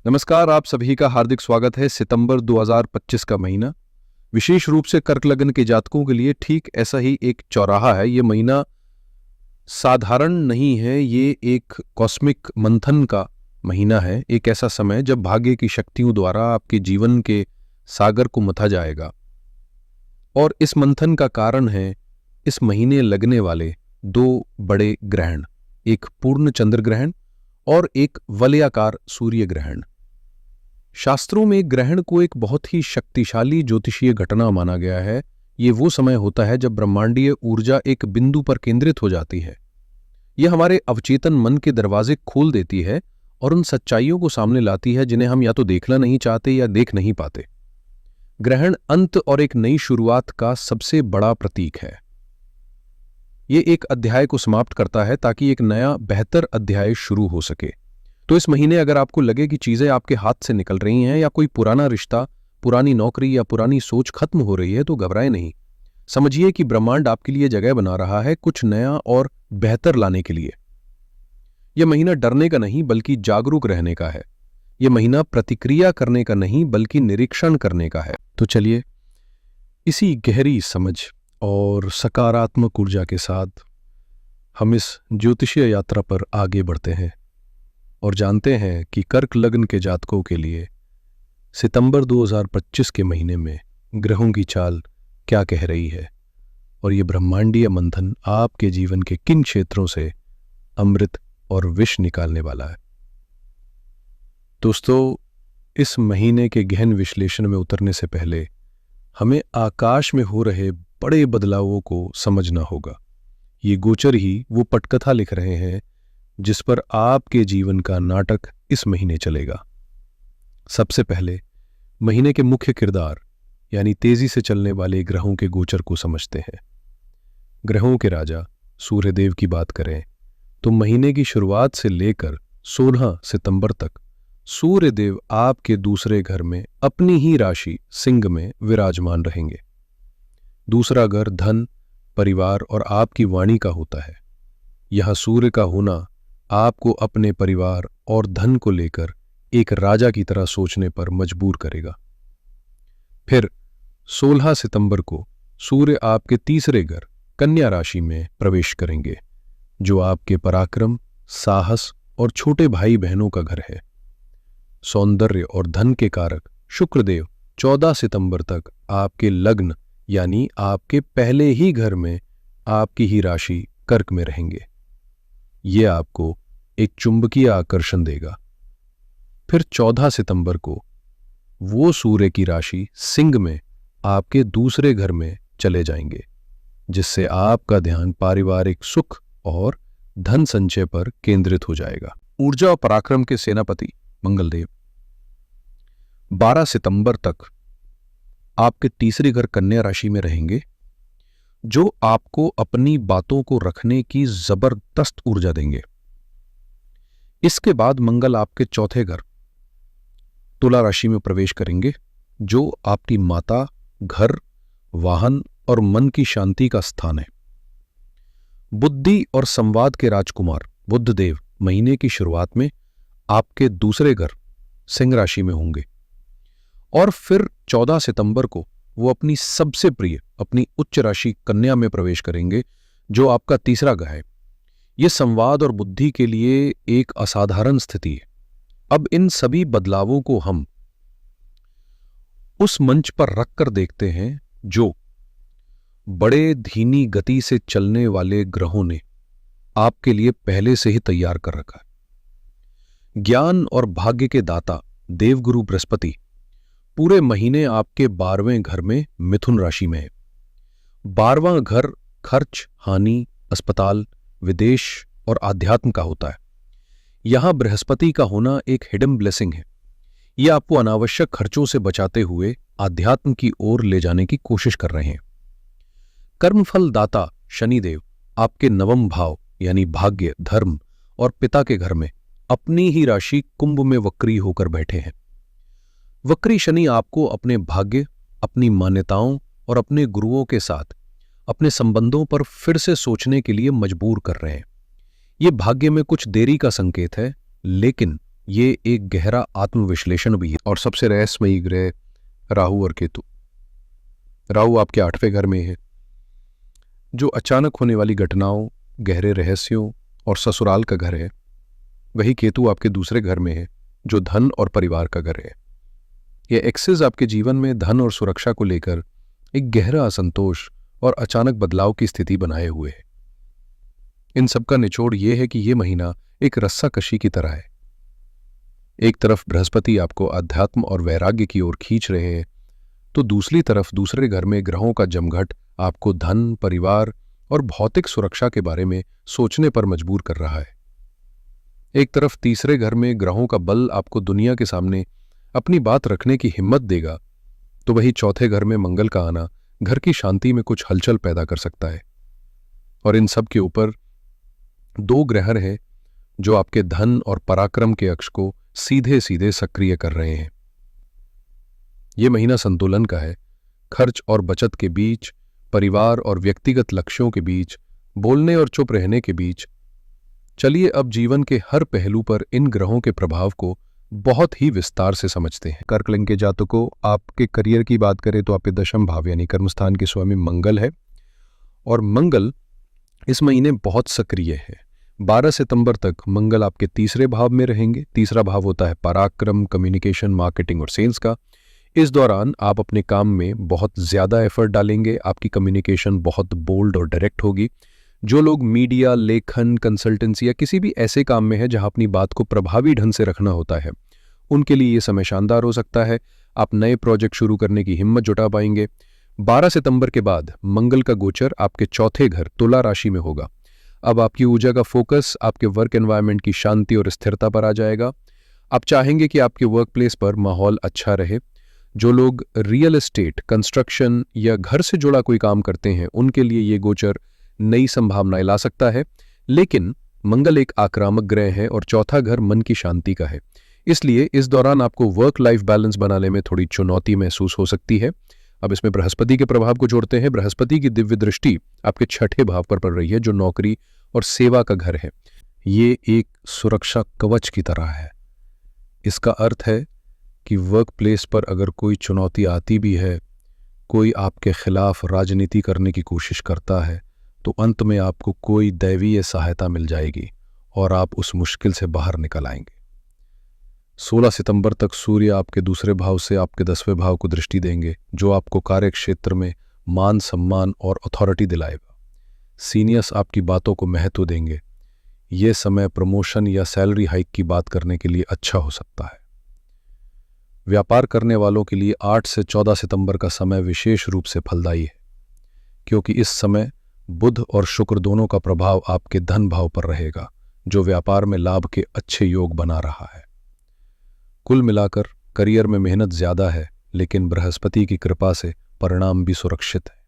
नमस्कार, आप सभी का हार्दिक स्वागत है। सितंबर 2025 का महीना विशेष रूप से कर्क लग्न के जातकों के लिए ठीक ऐसा ही एक चौराहा है। ये महीना साधारण नहीं है, ये एक कॉस्मिक मंथन का महीना है। एक ऐसा समय जब भाग्य की शक्तियों द्वारा आपके जीवन के सागर को मथा जाएगा। और इस मंथन का कारण है इस महीने लगने वाले दो बड़े ग्रहण, एक पूर्ण चंद्र ग्रहण और एक वलयाकार सूर्य ग्रहण। शास्त्रों में ग्रहण को एक बहुत ही शक्तिशाली ज्योतिषीय घटना माना गया है। ये वो समय होता है जब ब्रह्मांडीय ऊर्जा एक बिंदु पर केंद्रित हो जाती है। यह हमारे अवचेतन मन के दरवाजे खोल देती है और उन सच्चाइयों को सामने लाती है जिन्हें हम या तो देखना नहीं चाहते या देख नहीं पाते। ग्रहण अंत और एक नई शुरुआत का सबसे बड़ा प्रतीक है। ये एक अध्याय को समाप्त करता है ताकि एक नया बेहतर अध्याय शुरू हो सके। तो इस महीने अगर आपको लगे कि चीजें आपके हाथ से निकल रही हैं या कोई पुराना रिश्ता, पुरानी नौकरी या पुरानी सोच खत्म हो रही है, तो घबराएं नहीं। समझिए कि ब्रह्मांड आपके लिए जगह बना रहा है कुछ नया और बेहतर लाने के लिए। यह महीना डरने का नहीं बल्कि जागरूक रहने का है। यह महीना प्रतिक्रिया करने का नहीं बल्कि निरीक्षण करने का है। तो चलिए इसी गहरी समझ और सकारात्मक ऊर्जा के साथ हम इस ज्योतिषीय यात्रा पर आगे बढ़ते हैं और जानते हैं कि कर्क लग्न के जातकों के लिए सितंबर 2025 के महीने में ग्रहों की चाल क्या कह रही है और ये ब्रह्मांडीय मंथन आपके जीवन के किन क्षेत्रों से अमृत और विष निकालने वाला है। दोस्तों, इस महीने के गहन विश्लेषण में उतरने से पहले हमें आकाश में हो रहे बड़े बदलावों को समझना होगा। ये गोचर ही वो पटकथा लिख रहे हैं जिस पर आपके जीवन का नाटक इस महीने चलेगा। सबसे पहले महीने के मुख्य किरदार यानी तेजी से चलने वाले ग्रहों के गोचर को समझते हैं। ग्रहों के राजा सूर्यदेव की बात करें तो महीने की शुरुआत से लेकर 16 सितंबर तक सूर्यदेव आपके दूसरे घर में अपनी ही राशि सिंह में विराजमान रहेंगे। दूसरा घर धन, परिवार और आपकी वाणी का होता है। यहां सूर्य का होना आपको अपने परिवार और धन को लेकर एक राजा की तरह सोचने पर मजबूर करेगा। फिर 16 सितंबर को सूर्य आपके तीसरे घर कन्या राशि में प्रवेश करेंगे, जो आपके पराक्रम, साहस और छोटे भाई बहनों का घर है। सौंदर्य और धन के कारक शुक्रदेव 14 सितंबर तक आपके लग्न यानी आपके पहले ही घर में आपकी ही राशि कर्क में रहेंगे। ये आपको एक चुंबकीय आकर्षण देगा। फिर 14 सितंबर को वो सूर्य की राशि सिंह में आपके दूसरे घर में चले जाएंगे, जिससे आपका ध्यान पारिवारिक सुख और धन संचय पर केंद्रित हो जाएगा। ऊर्जा और पराक्रम के सेनापति मंगलदेव 12 सितंबर तक आपके तीसरे घर कन्या राशि में रहेंगे, जो आपको अपनी बातों को रखने की जबरदस्त ऊर्जा देंगे। इसके बाद मंगल आपके चौथे घर तुला राशि में प्रवेश करेंगे, जो आपकी माता, घर, वाहन और मन की शांति का स्थान है। बुद्धि और संवाद के राजकुमार बुधदेव महीने की शुरुआत में आपके दूसरे घर सिंह राशि में होंगे और फिर 14 सितंबर को वो अपनी सबसे प्रिय अपनी उच्च राशि कन्या में प्रवेश करेंगे, जो आपका तीसरा घर है। ये संवाद और बुद्धि के लिए एक असाधारण स्थिति है। अब इन सभी बदलावों को हम उस मंच पर रखकर देखते हैं जो बड़े धीमी गति से चलने वाले ग्रहों ने आपके लिए पहले से ही तैयार कर रखा है। ज्ञान और भाग्य के दाता देवगुरु बृहस्पति पूरे महीने आपके 12वें घर में मिथुन राशि में है। 12वां घर खर्च, हानि, अस्पताल, विदेश और आध्यात्म का होता है। यहां बृहस्पति का होना एक हिडन ब्लेसिंग है। यह आपको अनावश्यक खर्चों से बचाते हुए आध्यात्म की ओर ले जाने की कोशिश कर रहे हैं। कर्मफल दाता शनिदेव आपके नवम भाव यानी भाग्य, धर्म और पिता के घर में अपनी ही राशि कुंभ में वक्री होकर बैठे हैं। वक्री शनि आपको अपने भाग्य, अपनी मान्यताओं और अपने गुरुओं के साथ अपने संबंधों पर फिर से सोचने के लिए मजबूर कर रहे हैं। ये भाग्य में कुछ देरी का संकेत है, लेकिन ये एक गहरा आत्मविश्लेषण भी है। और सबसे रहस्यमयी ग्रह राहु और केतु। राहु आपके 8वें घर में है, जो अचानक होने वाली घटनाओं, गहरे रहस्यों और ससुराल का घर है। वही केतु आपके दूसरे घर में है, जो धन और परिवार का घर है। यह एक्सिस आपके जीवन में धन और सुरक्षा को लेकर एक गहरा असंतोष और अचानक बदलाव की स्थिति बनाए हुए है। इन सबका निचोड़ यह है कि यह महीना एक रस्साकशी की तरह है। एक तरफ बृहस्पति आपको अध्यात्म और वैराग्य की ओर खींच रहे हैं, तो दूसरी तरफ दूसरे घर में ग्रहों का जमघट आपको धन, परिवार और भौतिक सुरक्षा के बारे में सोचने पर मजबूर कर रहा है। एक तरफ तीसरे घर में ग्रहों का बल आपको दुनिया के सामने अपनी बात रखने की हिम्मत देगा, तो वही चौथे घर में मंगल का आना घर की शांति में कुछ हलचल पैदा कर सकता है। और इन सब के ऊपर 2 ग्रह हैं जो आपके धन और पराक्रम के अक्ष को सीधे सीधे सक्रिय कर रहे हैं। यह महीना संतुलन का है, खर्च और बचत के बीच, परिवार और व्यक्तिगत लक्ष्यों के बीच, बोलने और चुप रहने के बीच। चलिए अब जीवन के हर पहलू पर इन ग्रहों के प्रभाव को बहुत ही विस्तार से समझते हैं। कर्क लग्न के जातकों, आपके करियर की बात करें तो आपके 10वें भाव यानी कर्मस्थान के स्वामी मंगल है, और मंगल इस महीने बहुत सक्रिय है। 12 सितंबर तक मंगल आपके तीसरे भाव में रहेंगे। तीसरा भाव होता है पराक्रम, कम्युनिकेशन, मार्केटिंग और सेल्स का। इस दौरान आप अपने काम में बहुत ज़्यादा एफर्ट डालेंगे। आपकी कम्युनिकेशन बहुत बोल्ड और डायरेक्ट होगी। जो लोग मीडिया, लेखन, कंसल्टेंसी या किसी भी ऐसे काम में है जहां अपनी बात को प्रभावी ढंग से रखना होता है, उनके लिए ये समय शानदार हो सकता है। आप नए प्रोजेक्ट शुरू करने की हिम्मत जुटा पाएंगे। 12 सितंबर के बाद मंगल का गोचर आपके चौथे घर तुला राशि में होगा। अब आपकी ऊर्जा का फोकस आपके वर्क एनवायरनमेंट की शांति और स्थिरता पर आ जाएगा। आप चाहेंगे कि आपके वर्क प्लेस पर माहौल अच्छा रहे। जो लोग रियल एस्टेट, कंस्ट्रक्शन या घर से जुड़ा कोई काम करते हैं, उनके लिए ये गोचर नई संभावनाएं ला सकता है। लेकिन मंगल एक आक्रामक ग्रह है और चौथा घर मन की शांति का है, इसलिए इस दौरान आपको वर्क लाइफ बैलेंस बनाने में थोड़ी चुनौती महसूस हो सकती है। अब इसमें बृहस्पति के प्रभाव को जोड़ते हैं। बृहस्पति की दिव्य दृष्टि आपके 6ठे भाव पर पड़ रही है, जो नौकरी और सेवा का घर है। ये एक सुरक्षा कवच की तरह है। इसका अर्थ है कि वर्क प्लेस पर अगर कोई चुनौती आती भी है, कोई आपके खिलाफ राजनीति करने की कोशिश करता है, तो अंत में आपको कोई दैवीय सहायता मिल जाएगी और आप उस मुश्किल से बाहर निकल आएंगे। 16 सितंबर तक सूर्य आपके दूसरे भाव से आपके 10वें भाव को दृष्टि देंगे, जो आपको कार्य क्षेत्र में मान, सम्मान और अथॉरिटी दिलाएगा। सीनियर्स आपकी बातों को महत्व देंगे। यह समय प्रमोशन या सैलरी हाइक की बात करने के लिए अच्छा हो सकता है। व्यापार करने वालों के लिए 8 से 14 सितंबर का समय विशेष रूप से फलदायी है, क्योंकि इस समय बुध और शुक्र दोनों का प्रभाव आपके धन भाव पर रहेगा, जो व्यापार में लाभ के अच्छे योग बना रहा है। कुल मिलाकर करियर में मेहनत ज्यादा है, लेकिन बृहस्पति की कृपा से परिणाम भी सुरक्षित है।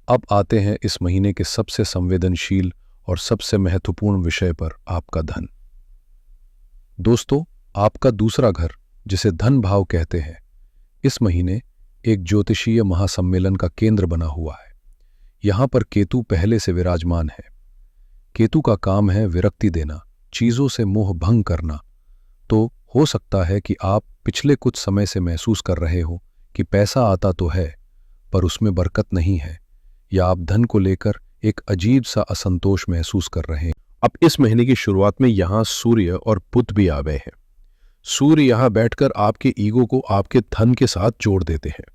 अब आते हैं इस महीने के सबसे संवेदनशील और सबसे महत्वपूर्ण विषय पर, आपका धन। दोस्तों, आपका दूसरा घर, जिसे धन भाव कहते हैं, इस महीने एक ज्योतिषीय महासम्मेलन का केंद्र बना हुआ है। यहां पर केतु पहले से विराजमान है। केतु का काम है विरक्ति देना, चीजों से मोह भंग करना। तो हो सकता है कि आप पिछले कुछ समय से महसूस कर रहे हो कि पैसा आता तो है, पर उसमें बरकत नहीं है, या आप धन को लेकर एक अजीब सा असंतोष महसूस कर रहे हैं। अब इस महीने की शुरुआत में यहां सूर्य और बुध भी आ गए हैं। सूर्य यहां बैठकर आपके ईगो को आपके धन के साथ जोड़ देते हैं।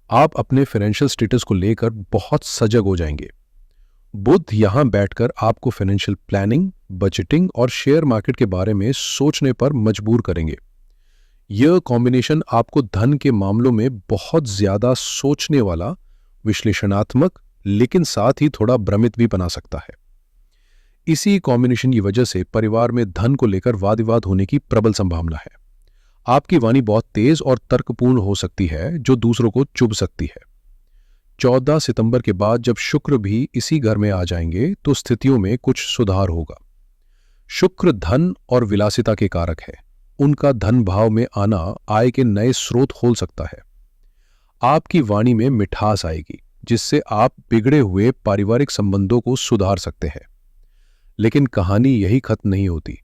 आप अपने फाइनेंशियल स्टेटस को लेकर बहुत सजग हो जाएंगे। बुध यहां बैठकर आपको फाइनेंशियल प्लानिंग, बजटिंग और शेयर मार्केट के बारे में सोचने पर मजबूर करेंगे। यह कॉम्बिनेशन आपको धन के मामलों में बहुत ज्यादा सोचने वाला, विश्लेषणात्मक, लेकिन साथ ही थोड़ा भ्रमित भी बना सकता है। इसी कॉम्बिनेशन की वजह से परिवार में धन को लेकर वाद विवाद होने की प्रबल संभावना है। आपकी वाणी बहुत तेज और तर्कपूर्ण हो सकती है, जो दूसरों को चुभ सकती है। 14 सितंबर के बाद जब शुक्र भी इसी घर में आ जाएंगे, तो स्थितियों में कुछ सुधार होगा। शुक्र धन और विलासिता के कारक है। उनका धन भाव में आना आय के नए स्रोत खोल सकता है। आपकी वाणी में मिठास आएगी, जिससे आप बिगड़े हुए पारिवारिक संबंधों को सुधार सकते हैं। लेकिन कहानी यही खत्म नहीं होती।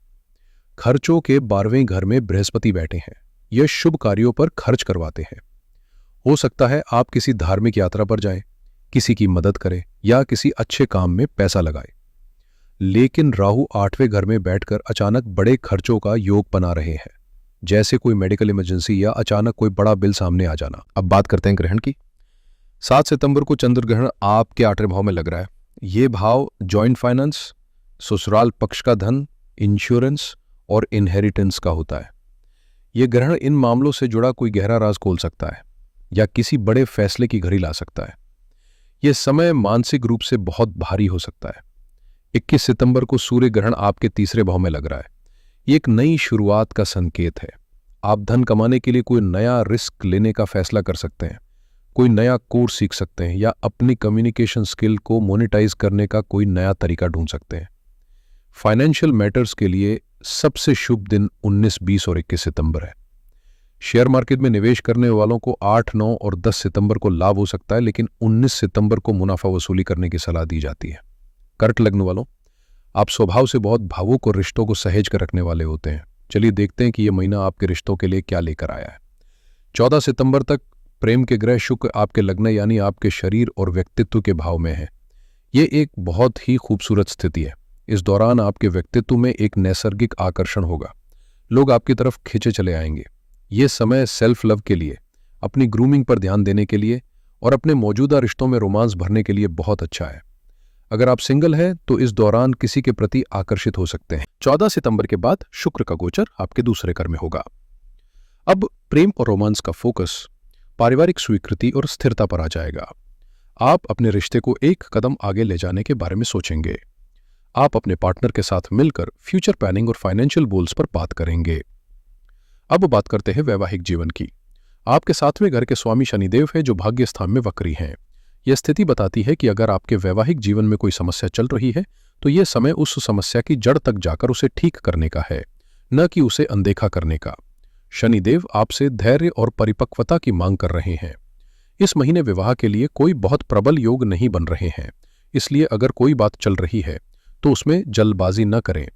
खर्चों के 12वें घर में बृहस्पति बैठे हैं। यह शुभ कार्यों पर खर्च करवाते हैं। हो सकता है आप किसी धार्मिक यात्रा पर जाएं, किसी की मदद करें या किसी अच्छे काम में पैसा लगाएं। लेकिन राहु 8वें घर में बैठकर अचानक बड़े खर्चों का योग बना रहे हैं, जैसे कोई मेडिकल इमरजेंसी या अचानक कोई बड़ा बिल सामने आ जाना। अब बात करते हैं ग्रहण की। 7 सितंबर को चंद्र ग्रहण आपके 8वें भाव में लग रहा है। ये भाव जॉइंट फाइनेंस, ससुराल पक्ष का धन, इंश्योरेंस और इनहेरिटेंस का होता है। यह ग्रहण इन मामलों से जुड़ा कोई गहरा राज खोल सकता है या किसी बड़े फैसले की घड़ी ला सकता है। यह समय मानसिक रूप से बहुत भारी हो सकता है। 21 सितंबर को सूर्य ग्रहण आपके 3रे भाव में लग रहा है। ये एक नई शुरुआत का संकेत है। आप धन कमाने के लिए कोई नया रिस्क लेने का फैसला कर सकते हैं, कोई नया कोर्स सीख सकते हैं या अपनी कम्युनिकेशन स्किल को मोनेटाइज करने का कोई नया तरीका ढूंढ सकते हैं। फाइनेंशियल मैटर्स के लिए सबसे शुभ दिन 19, 20 और 21 सितंबर है। शेयर मार्केट में निवेश करने वालों को 8, 9 और 10 सितंबर को लाभ हो सकता है, लेकिन 19 सितंबर को मुनाफा वसूली करने की सलाह दी जाती है। कर्क लग्न वालों, आप स्वभाव से बहुत भावुक और रिश्तों को सहेज कर रखने वाले होते हैं। चलिए देखते हैं कि यह महीना आपके रिश्तों के लिए क्या लेकर आया है। 14 सितंबर तक प्रेम के ग्रह शुक्र आपके लग्न यानी आपके शरीर और व्यक्तित्व के भाव में है। यह एक बहुत ही खूबसूरत स्थिति है। इस दौरान आपके व्यक्तित्व में एक नैसर्गिक आकर्षण होगा। लोग आपकी तरफ खींचे चले आएंगे। यह समय सेल्फ लव के लिए, अपनी ग्रूमिंग पर ध्यान देने के लिए और अपने मौजूदा रिश्तों में रोमांस भरने के लिए बहुत अच्छा है। अगर आप सिंगल हैं तो इस दौरान किसी के प्रति आकर्षित हो सकते हैं। 14 सितंबर के बाद शुक्र का गोचर आपके 2रे घर में होगा। अब प्रेम और रोमांस का फोकस पारिवारिक स्वीकृति और स्थिरता पर आ जाएगा। आप अपने रिश्ते को एक कदम आगे ले जाने के बारे में सोचेंगे। आप अपने पार्टनर के साथ मिलकर फ्यूचर प्लानिंग और फाइनेंशियल गोल्स पर बात करेंगे। अब बात करते हैं वैवाहिक जीवन की। आपके 7वें घर के स्वामी शनिदेव है जो भाग्य स्थान में वक्री हैं। यह स्थिति बताती है कि अगर आपके वैवाहिक जीवन में कोई समस्या चल रही है तो यह समय उस समस्या की जड़ तक जाकर उसे ठीक करने का है, न कि उसे अनदेखा करने का। शनिदेव आपसे धैर्य और परिपक्वता की मांग कर रहे हैं। इस महीने विवाह के लिए कोई बहुत प्रबल योग नहीं बन रहे हैं, इसलिए अगर कोई बात चल रही है तो उसमें जल्दबाजी न करें।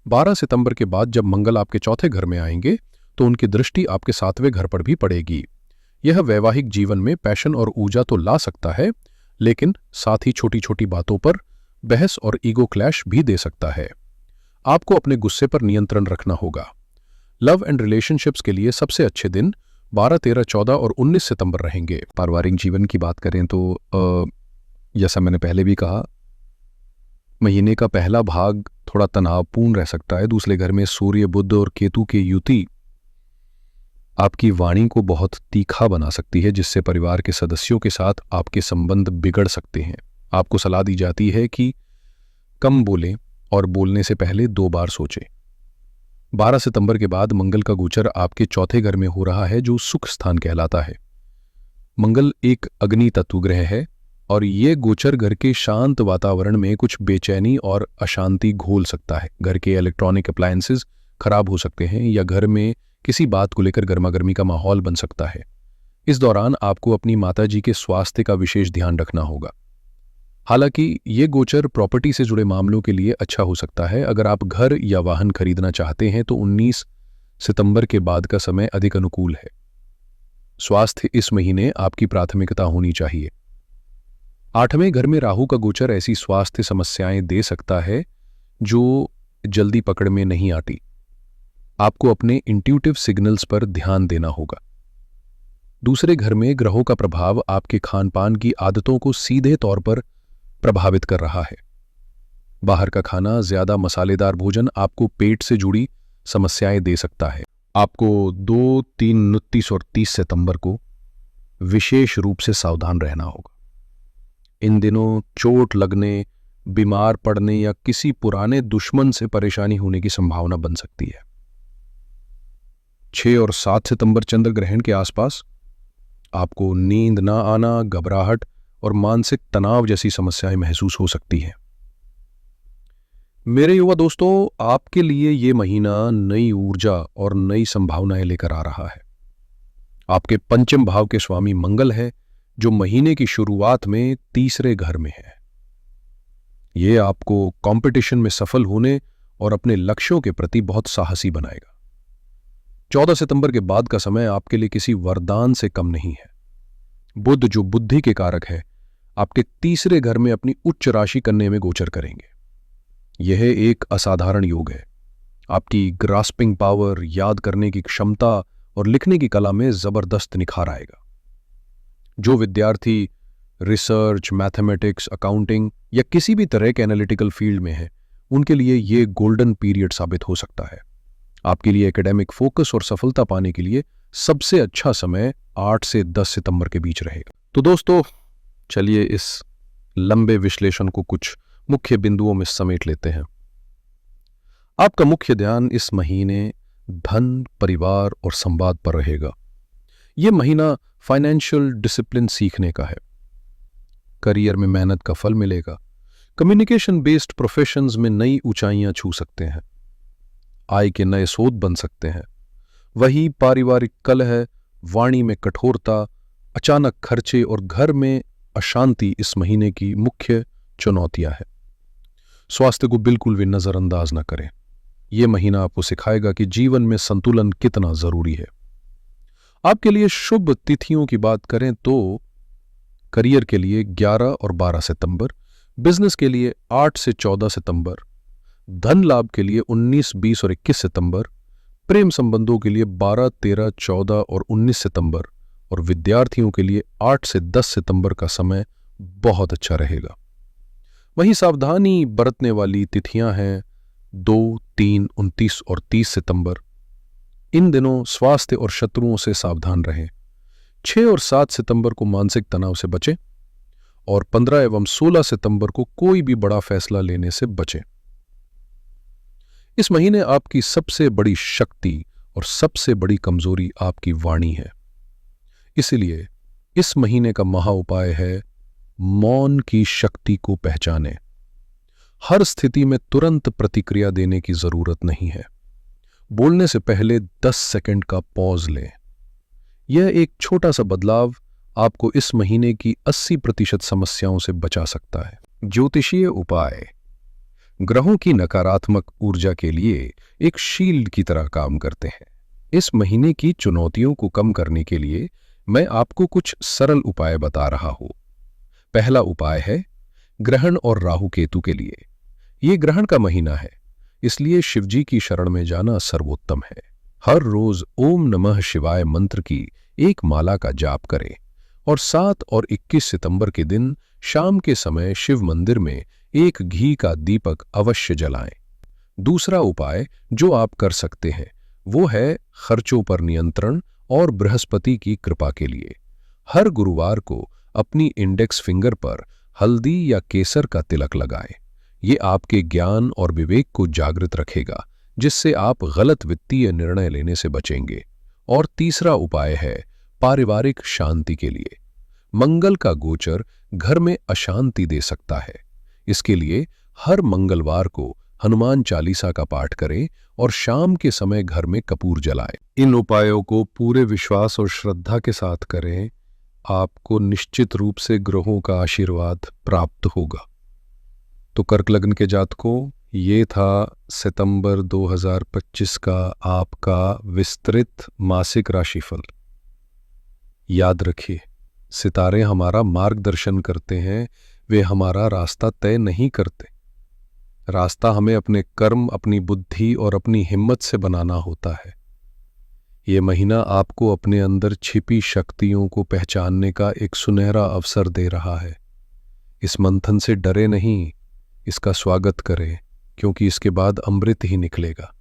12 सितंबर के बाद जब मंगल आपके 4थे घर में आएंगे तो उनकी दृष्टि आपके 7वें घर पर भी पड़ेगी। यह वैवाहिक जीवन में पैशन और ऊर्जा तो ला सकता है, लेकिन साथ ही छोटी छोटी बातों पर बहस और ईगो क्लैश भी दे सकता है। आपको अपने गुस्से पर नियंत्रण रखना होगा। लव एंड रिलेशनशिप्स के लिए सबसे अच्छे दिन 12, 13, 14 और 19 सितंबर रहेंगे। पारिवारिक जीवन की बात करें तो जैसा मैंने पहले भी कहा, महीने का पहला भाग थोड़ा तनावपूर्ण रह सकता है। 2रे घर में सूर्य, बुध और केतु की युति आपकी वाणी को बहुत तीखा बना सकती है, जिससे परिवार के सदस्यों के साथ आपके संबंध बिगड़ सकते हैं। आपको सलाह दी जाती है कि कम बोलें और बोलने से पहले 2 बार सोचें। 12 सितंबर के बाद मंगल का गोचर आपके 4थे घर में हो रहा है जो सुख स्थान कहलाता है। मंगल एक अग्नि तत्व ग्रह है और ये गोचर घर के शांत वातावरण में कुछ बेचैनी और अशांति घोल सकता है। घर के इलेक्ट्रॉनिक अप्लायंसेस खराब हो सकते हैं या घर में किसी बात को लेकर गर्मागर्मी का माहौल बन सकता है। इस दौरान आपको अपनी माताजी के स्वास्थ्य का विशेष ध्यान रखना होगा। हालांकि ये गोचर प्रॉपर्टी से जुड़े मामलों के लिए अच्छा हो सकता है। अगर आप घर या वाहन खरीदना चाहते हैं तो 19 सितंबर के बाद का समय अधिक अनुकूल है। स्वास्थ्य इस महीने आपकी प्राथमिकता होनी चाहिए। 8वें घर में राहु का गोचर ऐसी स्वास्थ्य समस्याएं दे सकता है जो जल्दी पकड़ में नहीं आती। आपको अपने इंट्यूटिव सिग्नल्स पर ध्यान देना होगा। 2रे घर में ग्रहों का प्रभाव आपके खानपान की आदतों को सीधे तौर पर प्रभावित कर रहा है। बाहर का खाना, ज्यादा मसालेदार भोजन आपको पेट से जुड़ी समस्याएं दे सकता है। आपको 2, 3, 29 और 30 सितंबर को विशेष रूप से सावधान रहना होगा। इन दिनों चोट लगने, बीमार पड़ने या किसी पुराने दुश्मन से परेशानी होने की संभावना बन सकती है। 6 और 7 सितंबर चंद्र ग्रहण के आसपास आपको नींद ना आना, घबराहट और मानसिक तनाव जैसी समस्याएं महसूस हो सकती हैं। मेरे युवा दोस्तों, आपके लिए ये महीना नई ऊर्जा और नई संभावनाएं लेकर आ रहा है। आपके 5वें भाव के स्वामी मंगल है जो महीने की शुरुआत में 3रे घर में है। ये आपको कंपटीशन में सफल होने और अपने लक्ष्यों के प्रति बहुत साहसी बनाएगा। 14 सितंबर के बाद का समय आपके लिए किसी वरदान से कम नहीं है। बुध, जो बुद्धि के कारक है, आपके तीसरे घर में अपनी उच्च राशि कन्या में गोचर करेंगे। यह एक असाधारण योग है। आपकी ग्रास्पिंग पावर, याद करने की क्षमता और लिखने की कला में जबरदस्त निखार आएगा। जो विद्यार्थी रिसर्च, मैथमेटिक्स, अकाउंटिंग या किसी भी तरह के एनालिटिकल फील्ड में है, उनके लिए ये गोल्डन पीरियड साबित हो सकता है। आपके लिए एकेडमिक फोकस और सफलता पाने के लिए सबसे अच्छा समय 8 से 10 सितंबर के बीच रहेगा। तो दोस्तों, चलिए इस लंबे विश्लेषण को कुछ मुख्य बिंदुओं में समेट लेते हैं। आपका मुख्य ध्यान इस महीने धन, परिवार और संवाद पर रहेगा। यह महीना फाइनेंशियल डिसिप्लिन सीखने का है। करियर में मेहनत का फल मिलेगा। कम्युनिकेशन बेस्ड प्रोफेशंस में नई ऊंचाइयां छू सकते हैं। आय के नए स्रोत बन सकते हैं। वही पारिवारिक कलह, वाणी में कठोरता, अचानक खर्चे और घर में अशांति इस महीने की मुख्य चुनौतियां हैं। स्वास्थ्य को बिल्कुल भी नजरअंदाज न करें। यह महीना आपको सिखाएगा कि जीवन में संतुलन कितना जरूरी है। आपके लिए शुभ तिथियों की बात करें तो करियर के लिए 11 और 12 सितंबर, बिजनेस के लिए 8 से 14 सितंबर, धन लाभ के लिए 19, 20 और 21 सितंबर, प्रेम संबंधों के लिए 12, 13, 14 और 19 सितंबर और विद्यार्थियों के लिए 8 से 10 सितंबर का समय बहुत अच्छा रहेगा। वहीं सावधानी बरतने वाली तिथियां हैं 2, 3, 29 और 30 सितंबर। इन दिनों स्वास्थ्य और शत्रुओं से सावधान रहें। 6 और 7 सितंबर को मानसिक तनाव से बचें और 15 एवं 16 सितंबर को कोई भी बड़ा फैसला लेने से बचें। इस महीने आपकी सबसे बड़ी शक्ति और सबसे बड़ी कमजोरी आपकी वाणी है। इसलिए इस महीने का महा उपाय है मौन की शक्ति को पहचानें। हर स्थिति में तुरंत प्रतिक्रिया देने की जरूरत नहीं है। बोलने से पहले 10 सेकंड का पॉज लें। यह एक छोटा सा बदलाव आपको इस महीने की 80% समस्याओं से बचा सकता है। ज्योतिषीय उपाय ग्रहों की नकारात्मक ऊर्जा के लिए एक शील्ड की तरह काम करते हैं। इस महीने की चुनौतियों को कम करने के लिए मैं आपको कुछ सरल उपाय बता रहा हूं। पहला उपाय है ग्रहण और राहु केतु के लिए। यह ग्रहण का महीना है, इसलिए शिवजी की शरण में जाना सर्वोत्तम है। हर रोज ओम नमः शिवाय मंत्र की एक माला का जाप करें और 7 और 21 सितंबर के दिन शाम के समय शिव मंदिर में एक घी का दीपक अवश्य जलाएं। दूसरा उपाय जो आप कर सकते हैं वो है खर्चों पर नियंत्रण और बृहस्पति की कृपा के लिए। हर गुरुवार को अपनी इंडेक्स फिंगर पर हल्दी या केसर का तिलक लगाएं। ये आपके ज्ञान और विवेक को जागृत रखेगा, जिससे आप गलत वित्तीय निर्णय लेने से बचेंगे। और तीसरा उपाय है पारिवारिक शांति के लिए। मंगल का गोचर घर में अशांति दे सकता है। इसके लिए हर मंगलवार को हनुमान चालीसा का पाठ करें और शाम के समय घर में कपूर जलाएं। इन उपायों को पूरे विश्वास और श्रद्धा के साथ करें। आपको निश्चित रूप से ग्रहों का आशीर्वाद प्राप्त होगा। तो कर्क लग्न के जातकों, ये था सितंबर 2025 का आपका विस्तृत मासिक राशिफल। याद रखिए, सितारे हमारा मार्गदर्शन करते हैं, वे हमारा रास्ता तय नहीं करते। रास्ता हमें अपने कर्म, अपनी बुद्धि और अपनी हिम्मत से बनाना होता है। ये महीना आपको अपने अंदर छिपी शक्तियों को पहचानने का एक सुनहरा अवसर दे रहा है। इस मंथन से डरे नहीं, इसका स्वागत करें, क्योंकि इसके बाद अमृत ही निकलेगा।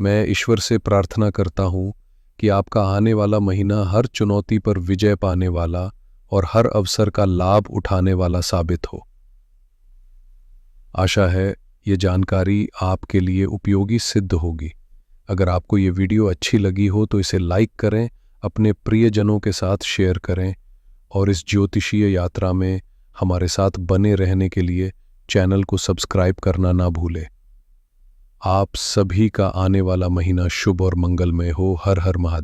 मैं ईश्वर से प्रार्थना करता हूं कि आपका आने वाला महीना हर चुनौती पर विजय पाने वाला और हर अवसर का लाभ उठाने वाला साबित हो। आशा है ये जानकारी आपके लिए उपयोगी सिद्ध होगी। अगर आपको ये वीडियो अच्छी लगी हो तो इसे लाइक करें, अपने प्रियजनों के साथ शेयर करें और इस ज्योतिषीय यात्रा में हमारे साथ बने रहने के लिए चैनल को सब्सक्राइब करना ना भूलें। आप सभी का आने वाला महीना शुभ और मंगलमय हो। हर हर महादेव।